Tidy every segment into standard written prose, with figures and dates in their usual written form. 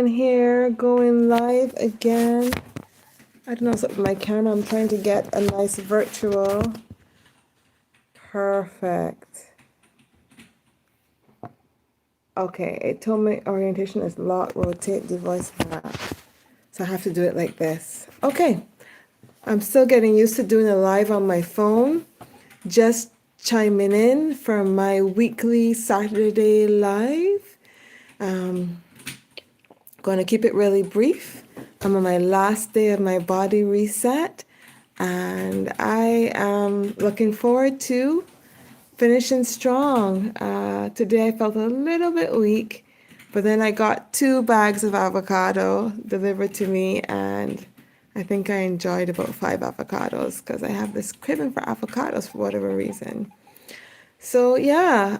on here, going live again. I don't know what's up with my camera. I'm trying to get a nice virtual. Perfect. Okay, it told me orientation is lock, rotate device back. So I have to do it like this. Okay, I'm still getting used to doing a live on my phone. Just chiming in for my weekly Saturday live. Going to keep it really brief. I'm on my last day of my body reset, and I am looking forward to finishing strong. Today I felt a little bit weak, but then I got 2 bags of avocado delivered to me, and I think I enjoyed about 5 avocados because I have this craving for avocados for whatever reason. So yeah,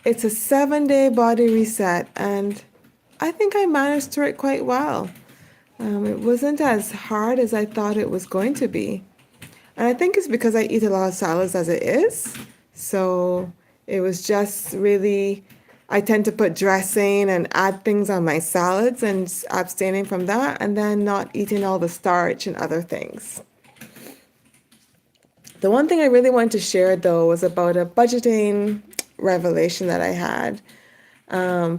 it's a 7-day body reset, and I think I managed through it quite well. It wasn't as hard as I thought it was going to be. And I think it's because I eat a lot of salads as it is. So it was just really, I tend to put dressing and add things on my salads and abstaining from that, and then not eating all the starch and other things. The one thing I really wanted to share though was about a budgeting revelation that I had.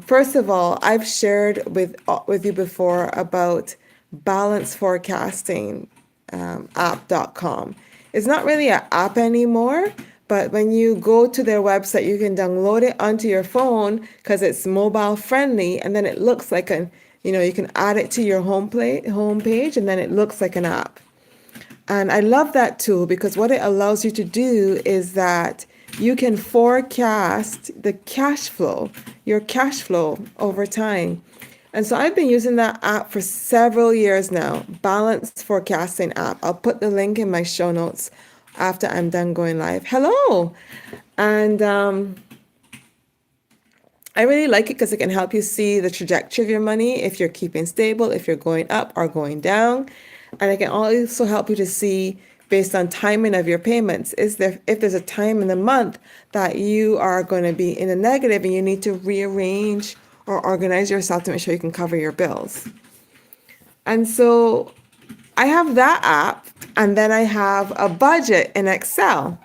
First of all, I've shared with you before about balance forecasting app.com. It's not really an app anymore, but when you go to their website, you can download it onto your phone because it's mobile friendly, and then it looks like you can add it to your home page, and then it looks like an app. And I love that tool because what it allows you to do is that you can forecast your cash flow over time. And so I've been using that app for several years now, Balance Forecasting app. I'll put the link in my show notes after I'm done going live. Hello. And I really like it because it can help you see the trajectory of your money, if you're keeping stable, if you're going up or going down. And it can also help you to see, based on timing of your payments, if there's a time in the month that you are going to be in a negative and you need to rearrange or organize yourself to make sure you can cover your bills. And so I have that app, and then I have a budget in Excel.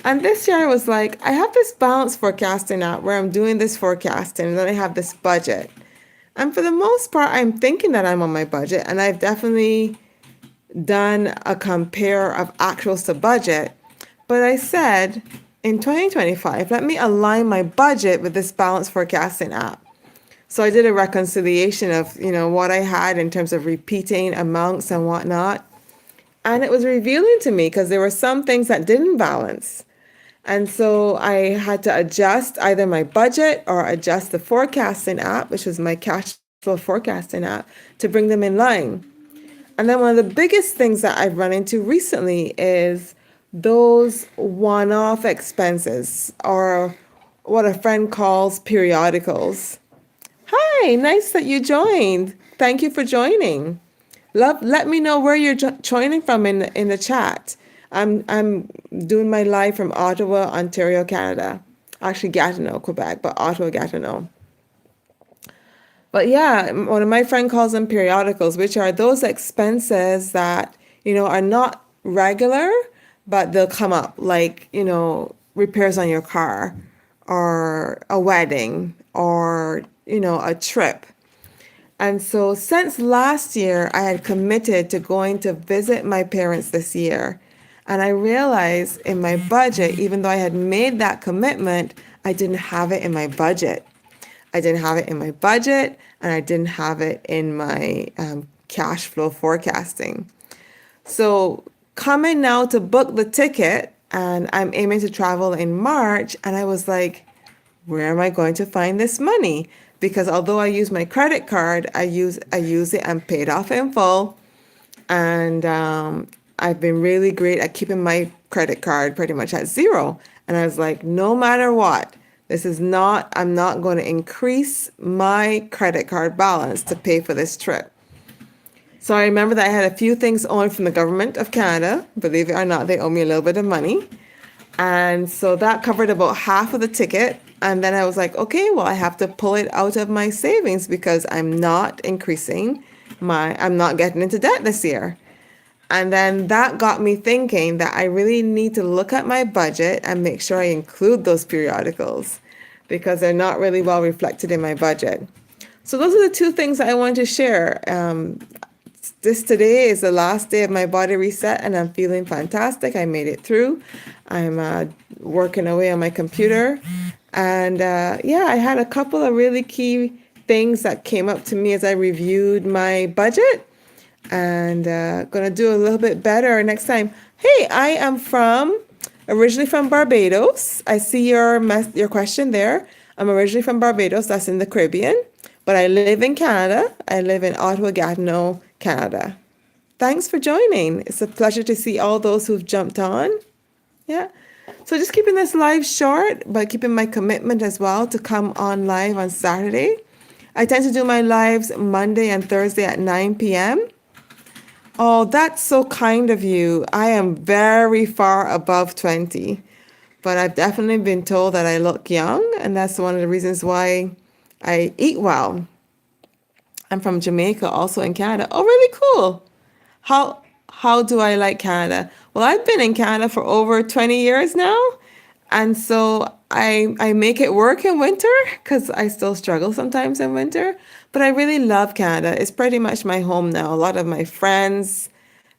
And this year I was like, I have this balance forecasting app where I'm doing this forecasting, and then I have this budget. And for the most part, I'm thinking that I'm on my budget, and I've definitely done a compare of actuals to budget. But I said, in 2025, let me align my budget with this balance forecasting app. So I did a reconciliation of, what I had in terms of repeating amounts and whatnot. And it was revealing to me because there were some things that didn't balance. And so I had to adjust either my budget or adjust the forecasting app, which was my cash flow forecasting app, to bring them in line. And then one of the biggest things that I've run into recently is those one-off expenses, or what a friend calls periodicals. Hi, nice that you joined. Thank you for joining. Let me know where you're joining from in the chat. I'm doing my live from Ottawa, Ontario, Canada. Actually, Gatineau, Quebec, but Ottawa, Gatineau. But yeah, one of my friends calls them periodicals, which are those expenses that, are not regular, but they'll come up, like, repairs on your car, or a wedding, or, a trip. And so since last year, I had committed to going to visit my parents this year. And I realized in my budget, even though I had made that commitment, I didn't have it in my budget. I didn't have it in my budget, and I didn't have it in my cash flow forecasting. So coming now to book the ticket, and I'm aiming to travel in March, and I was like, where am I going to find this money? Because although I use my credit card, I use it and paid off in full. And I've been really great at keeping my credit card pretty much at zero. And I was like, no matter what, I'm not going to increase my credit card balance to pay for this trip. So I remember that I had a few things owed from the government of Canada. Believe it or not, they owe me a little bit of money. And so that covered about half of the ticket. And then I was like, okay, well, I have to pull it out of my savings because I'm not I'm not getting into debt this year. And then that got me thinking that I really need to look at my budget and make sure I include those periodicals because they're not really well reflected in my budget. So those are the two things that I wanted to share. This today is the last day of my body reset and I'm feeling fantastic. I made it through. I'm working away on my computer. And yeah, I had a couple of really key things that came up to me as I reviewed my budget and gonna do a little bit better next time. Hey, I am originally from Barbados. I see your question there. I'm originally from Barbados, that's in the Caribbean, but I live in Canada. I live in Ottawa, Gatineau, Canada. Thanks for joining. It's a pleasure to see all those who've jumped on. Yeah. So just keeping this live short, but keeping my commitment as well to come on live on Saturday. I tend to do my lives Monday and Thursday at 9 p.m. Oh, that's so kind of you. I am very far above 20, but I've definitely been told that I look young, and that's one of the reasons why I eat well. I'm from Jamaica, also in Canada. Oh, really cool. How do I like Canada? Well, I've been in Canada for over 20 years now, and so I make it work in winter because I still struggle sometimes in winter, but I really love Canada. It's pretty much my home now. A lot of my friends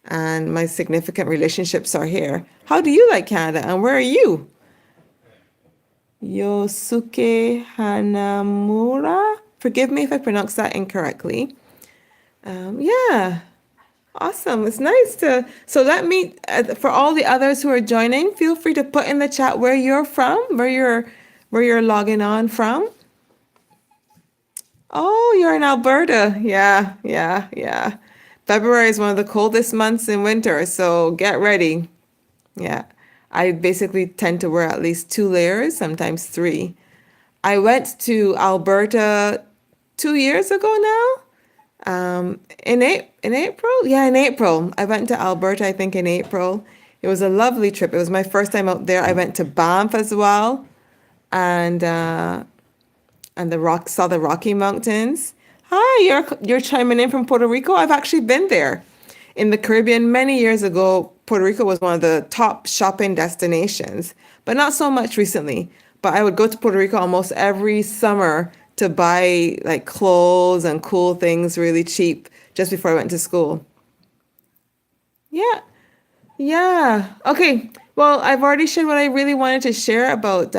and my significant relationships are here. How do you like Canada, and where are you? Yosuke Hanamura. Forgive me if I pronounce that incorrectly. Yeah, awesome. It's nice to. So let me, for all the others who are joining, feel free to put in the chat where you're from, where you're logging on from. Oh, you're in Alberta. Yeah, yeah, yeah. February is one of the coldest months in winter, so get ready. Yeah. I basically tend to wear at least 2 layers, sometimes 3. I went to Alberta 2 years ago now. In April? Yeah, in April. I went to Alberta, I think in April. It was a lovely trip. It was my first time out there. I went to Banff as well, and saw the Rocky Mountains. Hi, you're chiming in from Puerto Rico. I've actually been there in the Caribbean many years ago. Puerto Rico was one of the top shopping destinations, but not so much recently. But I would go to Puerto Rico almost every summer to buy like clothes and cool things really cheap just before I went to school. Yeah. Yeah. Okay. Well, I've already shared what I really wanted to share about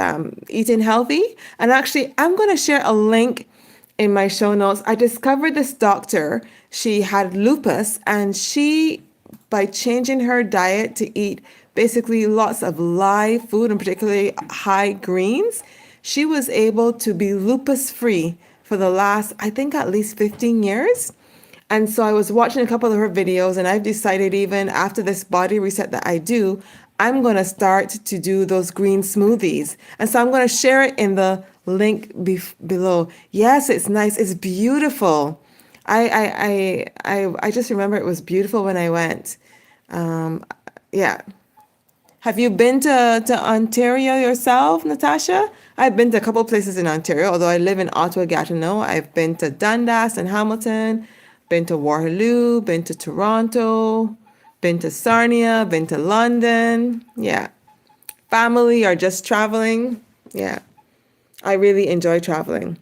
eating healthy. And actually, I'm going to share a link in my show notes. I discovered this doctor. She had lupus, and by changing her diet to eat basically lots of live food and particularly high greens, she was able to be lupus free for the last, I think, at least 15 years. And so I was watching a couple of her videos, and I've decided even after this body reset that I do, I'm going to start to do those green smoothies. And so I'm going to share it in the link below. Yes, it's nice. It's beautiful. I just remember it was beautiful when I went. Yeah. Have you been to Ontario yourself, Natasha? I've been to a couple places in Ontario, although I live in Ottawa, Gatineau. I've been to Dundas and Hamilton, been to Waterloo, been to Toronto, been to Sarnia, been to London. Yeah. Family or just traveling. Yeah. I really enjoy traveling.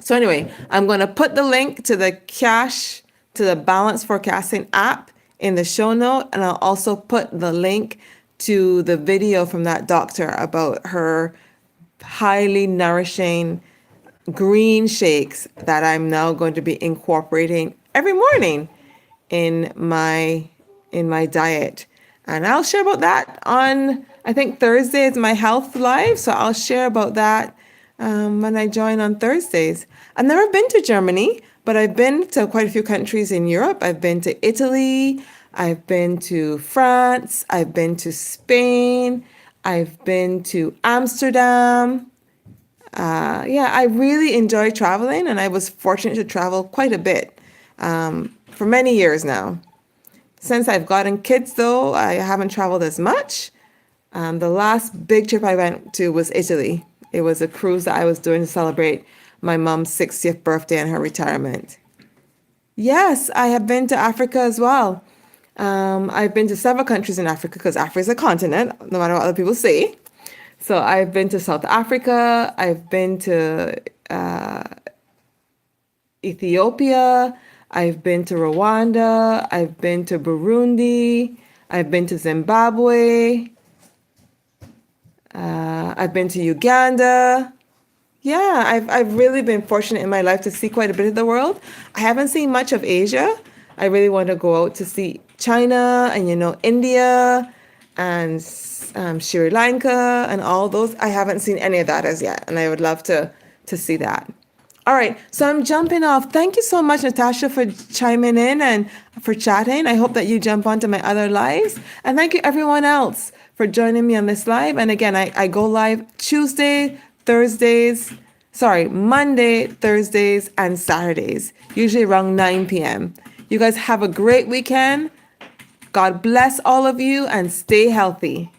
So anyway, I'm going to put the link to the balance forecasting app in the show note, and I'll also put the link to the video from that doctor about her highly nourishing green shakes that I'm now going to be incorporating every morning in my diet. And I'll share about that on, I think Thursday is my health live, so I'll share about that when I join on Thursdays. I've never been to Germany, but I've been to quite a few countries in Europe. I've been to Italy, I've been to France, I've been to Spain, I've been to Amsterdam. Yeah, I really enjoy traveling, and I was fortunate to travel quite a bit for many years now. Since I've gotten kids, though, I haven't traveled as much. The last big trip I went to was Italy. It was a cruise that I was doing to celebrate my mom's 60th birthday and her retirement. Yes, I have been to Africa as well. I've been to several countries in Africa because Africa is a continent, no matter what other people say. So I've been to South Africa. I've been to Ethiopia. I've been to Rwanda. I've been to Burundi. I've been to Zimbabwe. I've been to Uganda. Yeah, I've really been fortunate in my life to see quite a bit of the world. I haven't seen much of Asia. I really want to go out to see China and India and Sri Lanka and all those. I haven't seen any of that as yet, and I would love to see that. All right, so I'm jumping off. Thank you so much, Natasha, for chiming in and for chatting. I hope that you jump onto my other lives. And thank you everyone else for joining me on this live. And again, I go live Monday, Thursdays, and Saturdays, usually around 9 p.m. You guys have a great weekend. God bless all of you and stay healthy.